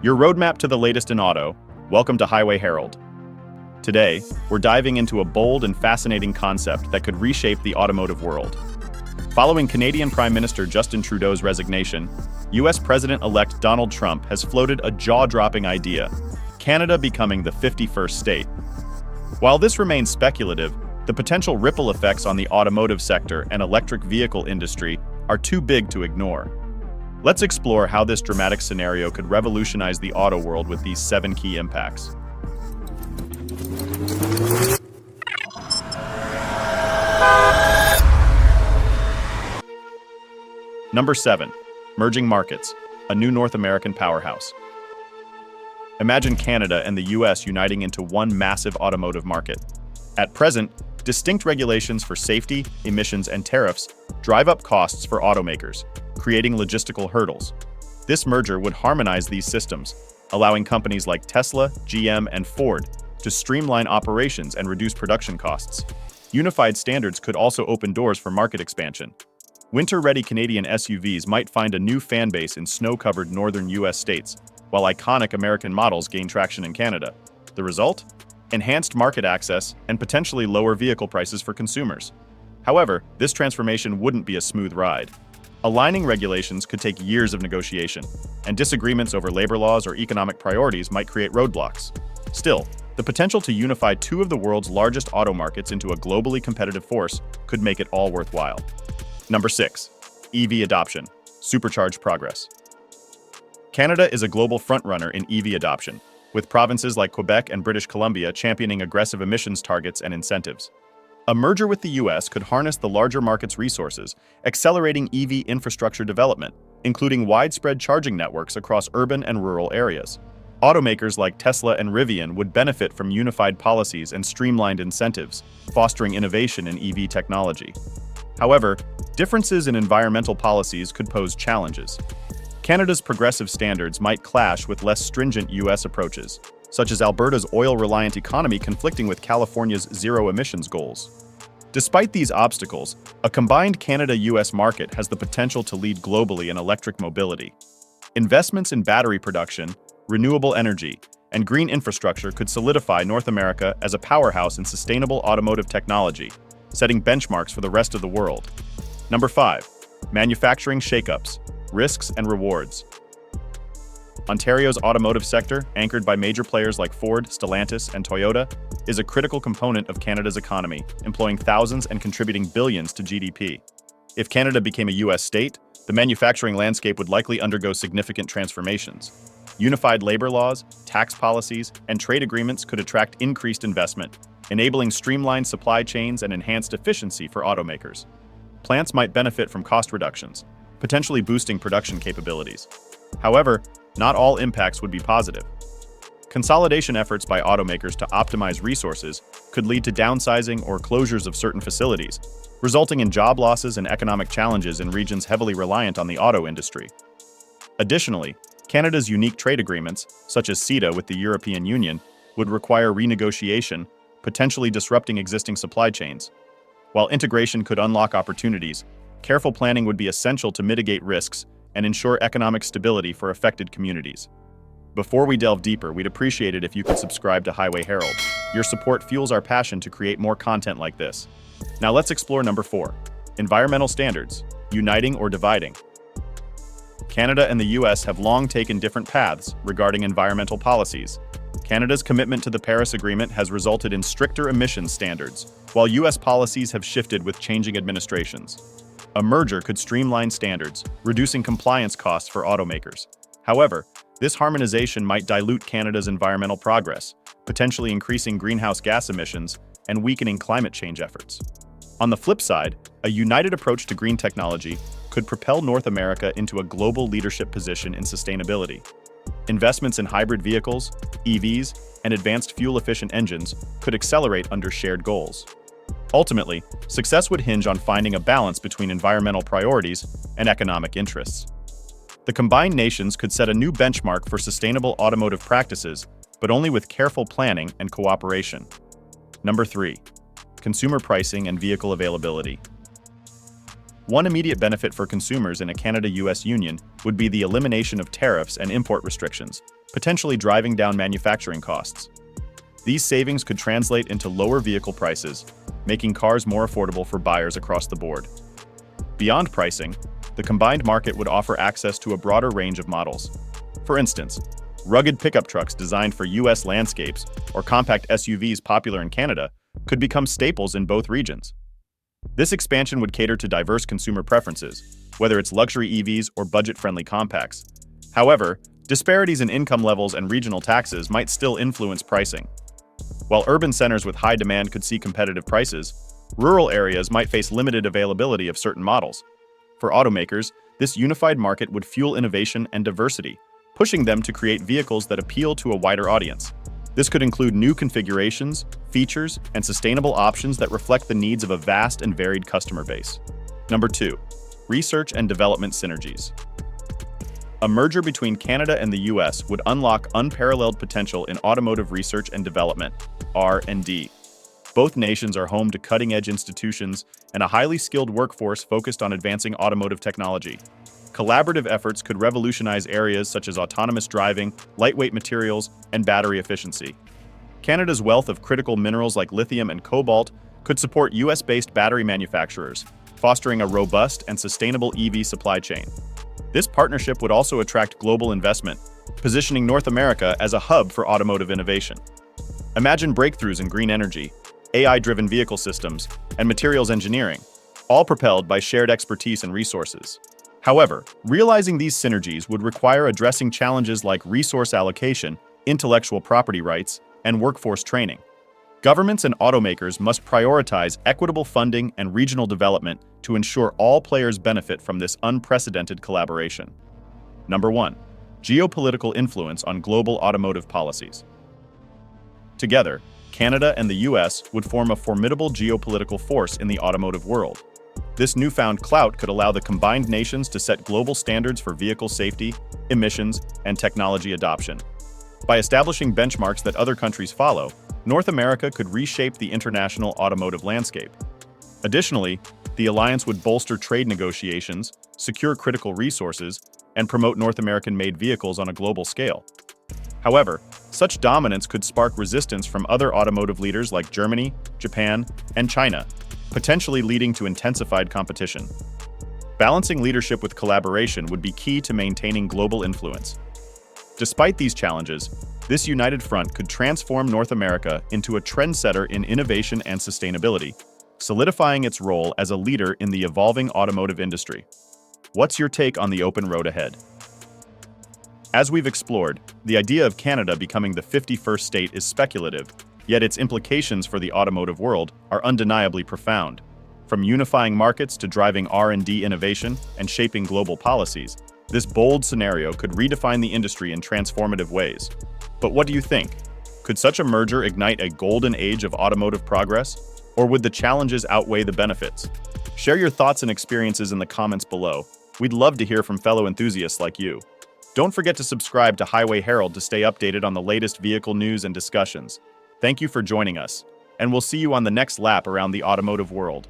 Your roadmap to the latest in auto. Welcome to Highway Herald. Today, we're diving into a bold and fascinating concept that could reshape the automotive world. Following Canadian Prime Minister Justin Trudeau's resignation, US President-elect Donald Trump has floated a jaw-dropping idea: Canada becoming the 51st state. While this remains speculative, the potential ripple effects on the automotive sector and electric vehicle industry are too big to ignore. Let's explore how this dramatic scenario could revolutionize the auto world with these 7 key impacts. Number 7. Merging markets, a new North American powerhouse. Imagine Canada and the US uniting into one massive automotive market. At present, distinct regulations for safety, emissions, and tariffs drive up costs for automakers, creating logistical hurdles. This merger would harmonize these systems, allowing companies like Tesla, GM, and Ford to streamline operations and reduce production costs. Unified standards could also open doors for market expansion. Winter-ready Canadian SUVs might find a new fan base in snow-covered northern US states, while iconic American models gain traction in Canada. The result? Enhanced market access and potentially lower vehicle prices for consumers. However, this transformation wouldn't be a smooth ride. Aligning regulations could take years of negotiation, and disagreements over labor laws or economic priorities might create roadblocks. Still, the potential to unify two of the world's largest auto markets into a globally competitive force could make it all worthwhile. Number 6. EV adoption. Supercharged progress. Canada is a global frontrunner in EV adoption, with provinces like Quebec and British Columbia championing aggressive emissions targets and incentives. A merger with the US could harness the larger market's resources, accelerating EV infrastructure development, including widespread charging networks across urban and rural areas. Automakers like Tesla and Rivian would benefit from unified policies and streamlined incentives, fostering innovation in EV technology. However, differences in environmental policies could pose challenges. Canada's progressive standards might clash with less stringent US approaches, such as Alberta's oil-reliant economy conflicting with California's zero-emissions goals. Despite these obstacles, a combined Canada-US market has the potential to lead globally in electric mobility. Investments in battery production, renewable energy, and green infrastructure could solidify North America as a powerhouse in sustainable automotive technology, setting benchmarks for the rest of the world. Number 5. Manufacturing shakeups, risks and rewards. Ontario's automotive sector, anchored by major players like Ford, Stellantis, and Toyota, is a critical component of Canada's economy, employing thousands and contributing billions to GDP. If Canada became a US state, the manufacturing landscape would likely undergo significant transformations. Unified labor laws, tax policies, and trade agreements could attract increased investment, enabling streamlined supply chains and enhanced efficiency for automakers. Plants might benefit from cost reductions, potentially boosting production capabilities. However, not all impacts would be positive. Consolidation efforts by automakers to optimize resources could lead to downsizing or closures of certain facilities, resulting in job losses and economic challenges in regions heavily reliant on the auto industry. Additionally, Canada's unique trade agreements, such as CETA with the European Union, would require renegotiation, potentially disrupting existing supply chains. While integration could unlock opportunities, careful planning would be essential to mitigate risks and ensure economic stability for affected communities. Before we delve deeper, we'd appreciate it if you could subscribe to Highway Herald. Your support fuels our passion to create more content like this. Now let's explore number 4. Environmental standards, uniting or dividing. Canada and the US have long taken different paths regarding environmental policies. Canada's commitment to the Paris Agreement has resulted in stricter emissions standards, while US policies have shifted with changing administrations. A merger could streamline standards, reducing compliance costs for automakers. However, this harmonization might dilute Canada's environmental progress, potentially increasing greenhouse gas emissions and weakening climate change efforts. On the flip side, a united approach to green technology could propel North America into a global leadership position in sustainability. Investments in hybrid vehicles, EVs, and advanced fuel-efficient engines could accelerate under shared goals. Ultimately, success would hinge on finding a balance between environmental priorities and economic interests. The combined nations could set a new benchmark for sustainable automotive practices, but only with careful planning and cooperation. Number 3. Consumer pricing and vehicle availability. One immediate benefit for consumers in a Canada-US union would be the elimination of tariffs and import restrictions, potentially driving down manufacturing costs. These savings could translate into lower vehicle prices, making cars more affordable for buyers across the board. Beyond pricing, the combined market would offer access to a broader range of models. For instance, rugged pickup trucks designed for US landscapes or compact SUVs popular in Canada could become staples in both regions. This expansion would cater to diverse consumer preferences, whether it's luxury EVs or budget-friendly compacts. However, disparities in income levels and regional taxes might still influence pricing. While urban centers with high demand could see competitive prices, rural areas might face limited availability of certain models. For automakers, this unified market would fuel innovation and diversity, pushing them to create vehicles that appeal to a wider audience. This could include new configurations, features, and sustainable options that reflect the needs of a vast and varied customer base. Number 2. Research and development synergies. A merger between Canada and the US would unlock unparalleled potential in automotive research and development, R&D. Both nations are home to cutting-edge institutions and a highly skilled workforce focused on advancing automotive technology. Collaborative efforts could revolutionize areas such as autonomous driving, lightweight materials, and battery efficiency. Canada's wealth of critical minerals like lithium and cobalt could support US-based battery manufacturers, fostering a robust and sustainable EV supply chain. This partnership would also attract global investment, positioning North America as a hub for automotive innovation. Imagine breakthroughs in green energy, AI-driven vehicle systems, and materials engineering, all propelled by shared expertise and resources. However, realizing these synergies would require addressing challenges like resource allocation, intellectual property rights, and workforce training. Governments and automakers must prioritize equitable funding and regional development to ensure all players benefit from this unprecedented collaboration. Number 1. Geopolitical influence on global automotive policies. Together, Canada and the US would form a formidable geopolitical force in the automotive world. This newfound clout could allow the combined nations to set global standards for vehicle safety, emissions, and technology adoption. By establishing benchmarks that other countries follow, North America could reshape the international automotive landscape. Additionally, the alliance would bolster trade negotiations, secure critical resources, and promote North American-made vehicles on a global scale. However, such dominance could spark resistance from other automotive leaders like Germany, Japan, and China, potentially leading to intensified competition. Balancing leadership with collaboration would be key to maintaining global influence. Despite these challenges, this united front could transform North America into a trendsetter in innovation and sustainability, solidifying its role as a leader in the evolving automotive industry. What's your take on the open road ahead? As we've explored, the idea of Canada becoming the 51st state is speculative, yet its implications for the automotive world are undeniably profound. From unifying markets to driving R&D innovation and shaping global policies, this bold scenario could redefine the industry in transformative ways. But what do you think? Could such a merger ignite a golden age of automotive progress? Or would the challenges outweigh the benefits? Share your thoughts and experiences in the comments below. We'd love to hear from fellow enthusiasts like you. Don't forget to subscribe to Highway Herald to stay updated on the latest vehicle news and discussions. Thank you for joining us, and we'll see you on the next lap around the automotive world.